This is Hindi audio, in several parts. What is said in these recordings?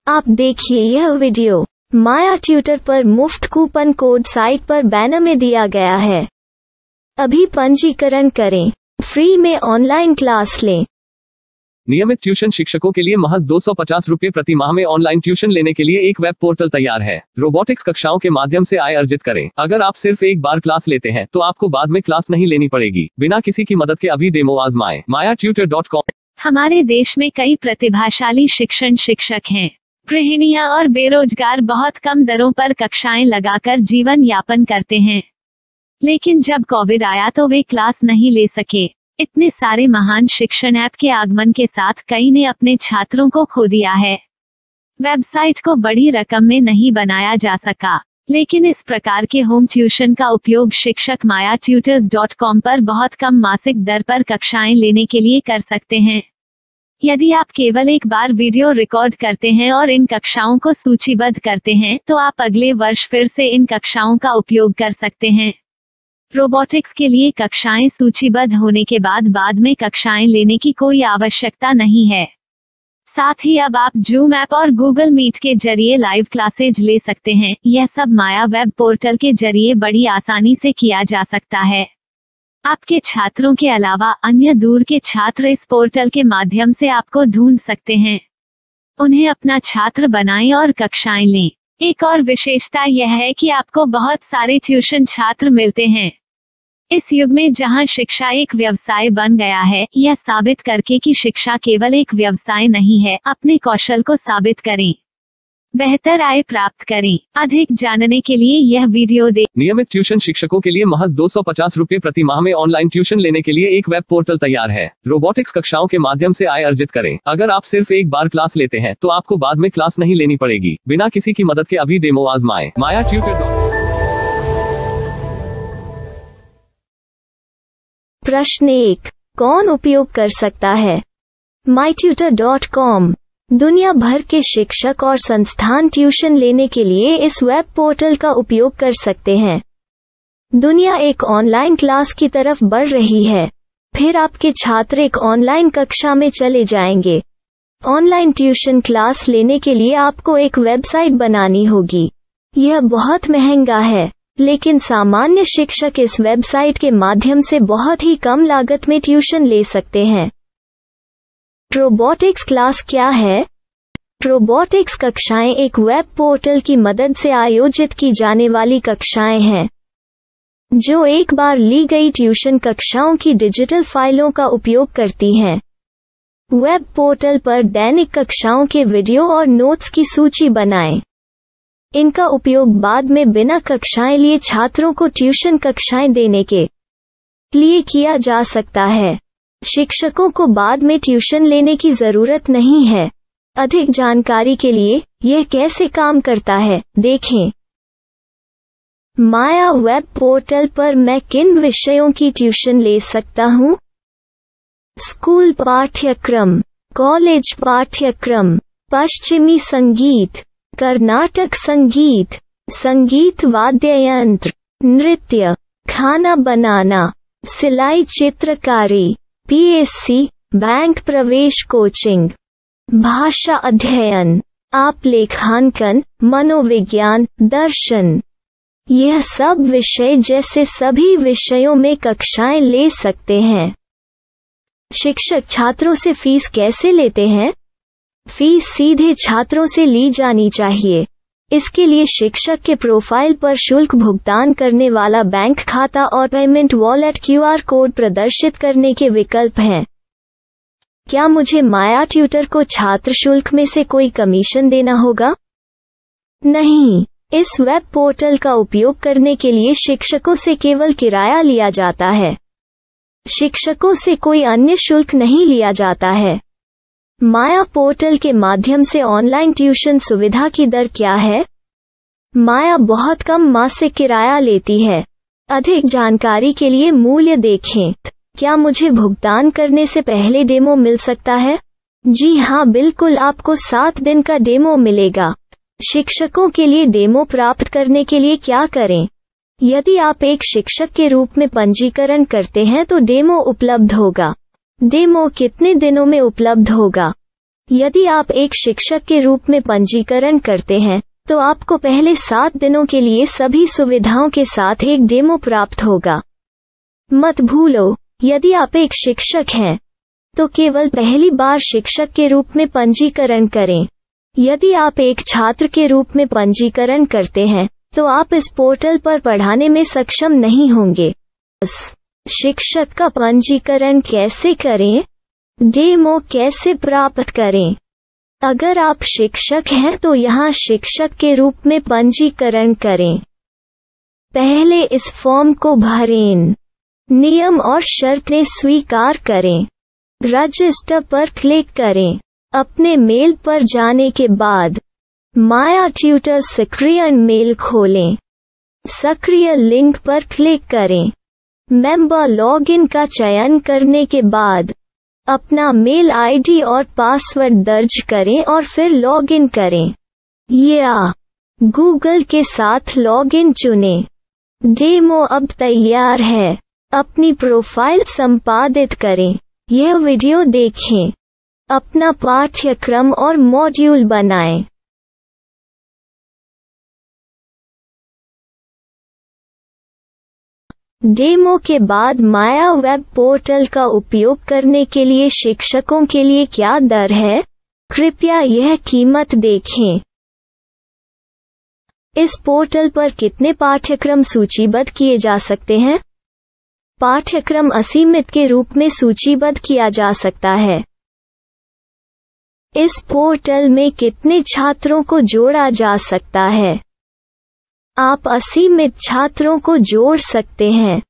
आप देखिए यह वीडियो माया ट्यूटर पर मुफ्त कूपन कोड साइट पर बैनर में दिया गया है। अभी पंजीकरण करें, फ्री में ऑनलाइन क्लास लें। नियमित ट्यूशन शिक्षकों के लिए महज 250 रुपये प्रति माह में ऑनलाइन ट्यूशन लेने के लिए एक वेब पोर्टल तैयार है। रोबोटिक्स कक्षाओं के माध्यम से आय अर्जित करें। अगर आप सिर्फ एक बार क्लास लेते हैं तो आपको बाद में क्लास नहीं लेनी पड़ेगी। बिना किसी की मदद के अभी डेमो आजमाएं। mayaTutor.com। हमारे देश में कई प्रतिभाशाली शिक्षक हैं। गृहिणियां और बेरोजगार बहुत कम दरों पर कक्षाएं लगाकर जीवन यापन करते हैं, लेकिन जब कोविड आया तो वे क्लास नहीं ले सके। इतने सारे महान शिक्षण ऐप के आगमन के साथ कई ने अपने छात्रों को खो दिया है। वेबसाइट को बड़ी रकम में नहीं बनाया जा सका, लेकिन इस प्रकार के होम ट्यूशन का उपयोग शिक्षक mayaTutors.com पर बहुत कम मासिक दर पर कक्षाएं लेने के लिए कर सकते हैं। यदि आप केवल एक बार वीडियो रिकॉर्ड करते हैं और इन कक्षाओं को सूचीबद्ध करते हैं तो आप अगले वर्ष फिर से इन कक्षाओं का उपयोग कर सकते हैं। रोबोटिक्स के लिए कक्षाएं सूचीबद्ध होने के बाद में कक्षाएं लेने की कोई आवश्यकता नहीं है। साथ ही अब आप जूम ऐप और गूगल मीट के जरिए लाइव क्लासेज ले सकते हैं। यह सब माया वेब पोर्टल के जरिए बड़ी आसानी से किया जा सकता है। आपके छात्रों के अलावा अन्य दूर के छात्र इस पोर्टल के माध्यम से आपको ढूंढ सकते हैं। उन्हें अपना छात्र बनाएं और कक्षाएं लें। एक और विशेषता यह है कि आपको बहुत सारे ट्यूशन छात्र मिलते हैं। इस युग में जहां शिक्षा एक व्यवसाय बन गया है, यह साबित करके कि शिक्षा केवल एक व्यवसाय नहीं है, अपने कौशल को साबित करें, बेहतर आय प्राप्त करें। अधिक जानने के लिए यह वीडियो देखें। नियमित ट्यूशन शिक्षकों के लिए महज 250 रुपये प्रति माह में ऑनलाइन ट्यूशन लेने के लिए एक वेब पोर्टल तैयार है। रोबोटिक्स कक्षाओं के माध्यम से आय अर्जित करें। अगर आप सिर्फ एक बार क्लास लेते हैं तो आपको बाद में क्लास नहीं लेनी पड़ेगी। बिना किसी की मदद के अभी डेमो आजमाएं। mayaTutor। प्रश्न 1, कौन उपयोग कर सकता है? myTutor.com। दुनिया भर के शिक्षक और संस्थान ट्यूशन लेने के लिए इस वेब पोर्टल का उपयोग कर सकते हैं। दुनिया एक ऑनलाइन क्लास की तरफ बढ़ रही है। फिर आपके छात्र एक ऑनलाइन कक्षा में चले जाएंगे। ऑनलाइन ट्यूशन क्लास लेने के लिए आपको एक वेबसाइट बनानी होगी। यह बहुत महंगा है, लेकिन सामान्य शिक्षक इस वेबसाइट के माध्यम से बहुत ही कम लागत में ट्यूशन ले सकते हैं। रोबोटिक्स क्लास क्या है? रोबोटिक्स कक्षाएं एक वेब पोर्टल की मदद से आयोजित की जाने वाली कक्षाएं हैं, जो एक बार ली गई ट्यूशन कक्षाओं की डिजिटल फाइलों का उपयोग करती हैं। वेब पोर्टल पर दैनिक कक्षाओं के वीडियो और नोट्स की सूची बनाएं। इनका उपयोग बाद में बिना कक्षाएं लिए छात्रों को ट्यूशन कक्षाएं देने के लिए किया जा सकता है। शिक्षकों को बाद में ट्यूशन लेने की जरूरत नहीं है। अधिक जानकारी के लिए यह कैसे काम करता है, देखें। माया वेब पोर्टल पर मैं किन विषयों की ट्यूशन ले सकता हूँ? स्कूल पाठ्यक्रम, कॉलेज पाठ्यक्रम, पश्चिमी संगीत, कर्नाटक संगीत, संगीत वाद्य यंत्र, नृत्य, खाना बनाना, सिलाई चित्रकारी, पीएससी, बैंक प्रवेश कोचिंग, भाषा अध्ययन, आप लेखांकन, मनोविज्ञान, दर्शन। यह सब विषय जैसे सभी विषयों में कक्षाएं ले सकते हैं। शिक्षक छात्रों से फीस कैसे लेते हैं? फीस सीधे छात्रों से ली जानी चाहिए। इसके लिए शिक्षक के प्रोफाइल पर शुल्क भुगतान करने वाला बैंक खाता और पेमेंट वॉलेट QR कोड प्रदर्शित करने के विकल्प हैं। क्या मुझे माया ट्यूटर को छात्र शुल्क में से कोई कमीशन देना होगा? नहीं, इस वेब पोर्टल का उपयोग करने के लिए शिक्षकों से केवल किराया लिया जाता है। शिक्षकों से कोई अन्य शुल्क नहीं लिया जाता है। माया पोर्टल के माध्यम से ऑनलाइन ट्यूशन सुविधा की दर क्या है? माया बहुत कम मासिक किराया लेती है। अधिक जानकारी के लिए मूल्य देखें। क्या मुझे भुगतान करने से पहले डेमो मिल सकता है? जी हाँ, बिल्कुल, आपको 7 दिन का डेमो मिलेगा। शिक्षकों के लिए डेमो प्राप्त करने के लिए क्या करें? यदि आप एक शिक्षक के रूप में पंजीकरण करते हैं तो डेमो उपलब्ध होगा। डेमो कितने दिनों में उपलब्ध होगा? यदि आप एक शिक्षक के रूप में पंजीकरण करते हैं तो आपको पहले 7 दिनों के लिए सभी सुविधाओं के साथ एक डेमो प्राप्त होगा। मत भूलो, यदि आप एक शिक्षक हैं तो केवल पहली बार शिक्षक के रूप में पंजीकरण करें। यदि आप एक छात्र के रूप में पंजीकरण करते हैं तो आप इस पोर्टल पर पढ़ाने में सक्षम नहीं होंगे। शिक्षक का पंजीकरण कैसे करें? डेमो कैसे प्राप्त करें? अगर आप शिक्षक हैं तो यहाँ शिक्षक के रूप में पंजीकरण करें। पहले इस फॉर्म को भरें। नियम और शर्तें स्वीकार करें। रजिस्टर पर क्लिक करें। अपने मेल पर जाने के बाद माया ट्यूटर सक्रिय मेल खोलें। सक्रिय लिंक पर क्लिक करें। मेंबर लॉगिन का चयन करने के बाद अपना मेल आईडी और पासवर्ड दर्ज करें और फिर लॉगिन करें या गूगल के साथ लॉगिन चुनें। डेमो अब तैयार है। अपनी प्रोफाइल संपादित करें। यह वीडियो देखें। अपना पाठ्यक्रम और मॉड्यूल बनाएं। डेमो के बाद माया वेब पोर्टल का उपयोग करने के लिए शिक्षकों के लिए क्या दर है? कृपया यह कीमत देखें। इस पोर्टल पर कितने पाठ्यक्रम सूचीबद्ध किए जा सकते हैं? पाठ्यक्रम असीमित के रूप में सूचीबद्ध किया जा सकता है। इस पोर्टल में कितने छात्रों को जोड़ा जा सकता है? आप असीमित छात्रों को जोड़ सकते हैं।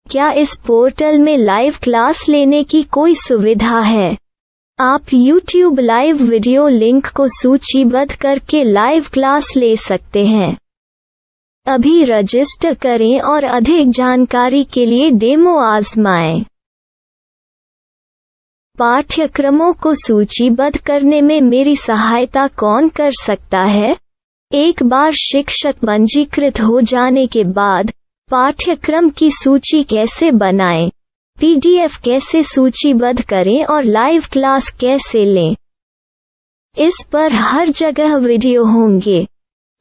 क्या इस पोर्टल में लाइव क्लास लेने की कोई सुविधा है? आप YouTube लाइव वीडियो लिंक को सूचीबद्ध करके लाइव क्लास ले सकते हैं। अभी रजिस्टर करें और अधिक जानकारी के लिए डेमो आजमाएं। पाठ्यक्रमों को सूचीबद्ध करने में मेरी सहायता कौन कर सकता है? एक बार शिक्षक पंजीकृत हो जाने के बाद पाठ्यक्रम की सूची कैसे बनाएं, PDF कैसे सूचीबद्ध करें और लाइव क्लास कैसे लें, इस पर हर जगह वीडियो होंगे।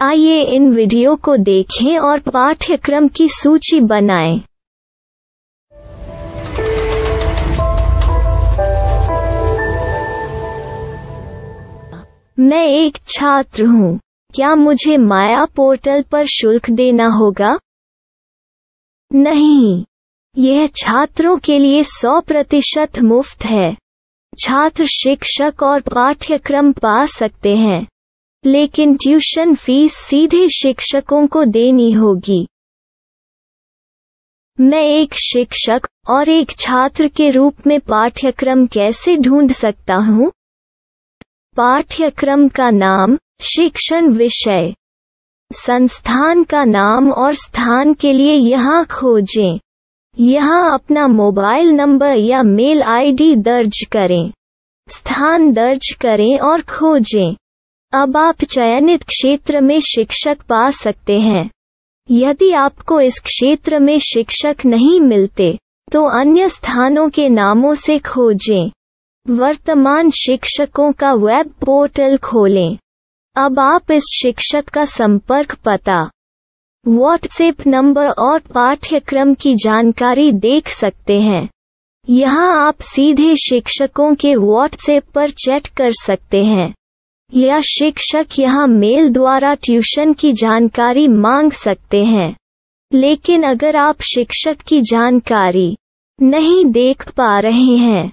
आइए इन वीडियो को देखें और पाठ्यक्रम की सूची बनाएं। मैं एक छात्र हूँ। क्या मुझे माया पोर्टल पर शुल्क देना होगा? नहीं, यह छात्रों के लिए 100% मुफ्त है। छात्र शिक्षक और पाठ्यक्रम पा सकते हैं, लेकिन ट्यूशन फीस सीधे शिक्षकों को देनी होगी। मैं एक शिक्षक और एक छात्र के रूप में पाठ्यक्रम कैसे ढूंढ सकता हूँ? पाठ्यक्रम का नाम, शिक्षण विषय, संस्थान का नाम और स्थान के लिए यहाँ खोजें। यहाँ अपना मोबाइल नंबर या मेल आईडी दर्ज करें। स्थान दर्ज करें और खोजें। अब आप चयनित क्षेत्र में शिक्षक पा सकते हैं। यदि आपको इस क्षेत्र में शिक्षक नहीं मिलते तो अन्य स्थानों के नामों से खोजें। वर्तमान शिक्षकों का वेब पोर्टल खोलें। अब आप इस शिक्षक का संपर्क पता, व्हाट्सएप नंबर और पाठ्यक्रम की जानकारी देख सकते हैं। यहाँ आप सीधे शिक्षकों के व्हाट्सएप पर चैट कर सकते हैं या शिक्षक यहाँ मेल द्वारा ट्यूशन की जानकारी मांग सकते हैं। लेकिन अगर आप शिक्षक की जानकारी नहीं देख पा रहे हैं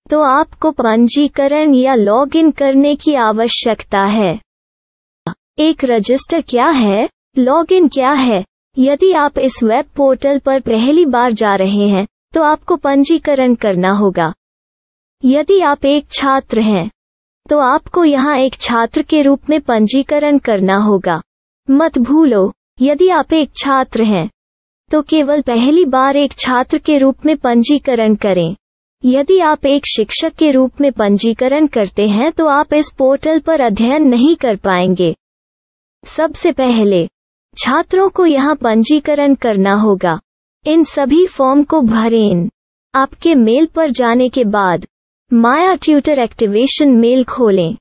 तो आपको पंजीकरण या लॉगिन करने की आवश्यकता है। एक रजिस्टर क्या है? लॉगिन क्या है? यदि आप इस वेब पोर्टल पर पहली बार जा रहे हैं तो आपको पंजीकरण करना होगा। यदि आप एक छात्र हैं तो आपको यहाँ एक छात्र के रूप में पंजीकरण करना होगा। मत भूलो, यदि आप एक छात्र हैं तो केवल पहली बार एक छात्र के रूप में पंजीकरण करें। यदि आप एक शिक्षक के रूप में पंजीकरण करते हैं तो आप इस पोर्टल पर अध्ययन नहीं कर पाएंगे। सबसे पहले छात्रों को यहाँ पंजीकरण करना होगा। इन सभी फॉर्म को भरें। आपके मेल पर जाने के बाद माया ट्यूटर एक्टिवेशन मेल खोलें।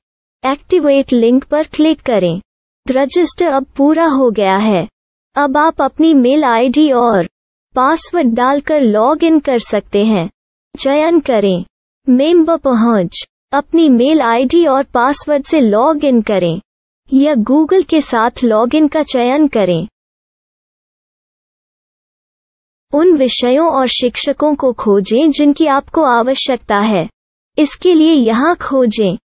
एक्टिवेट लिंक पर क्लिक करें। रजिस्टर अब पूरा हो गया है। अब आप अपनी मेल आईडी और पासवर्ड डालकर लॉग इन कर सकते हैं। चयन करें मेंबर पहुंच। अपनी मेल आईडी और पासवर्ड से लॉग इन करें या गूगल के साथ लॉग इन का चयन करें। उन विषयों और शिक्षकों को खोजें जिनकी आपको आवश्यकता है। इसके लिए यहाँ खोजें।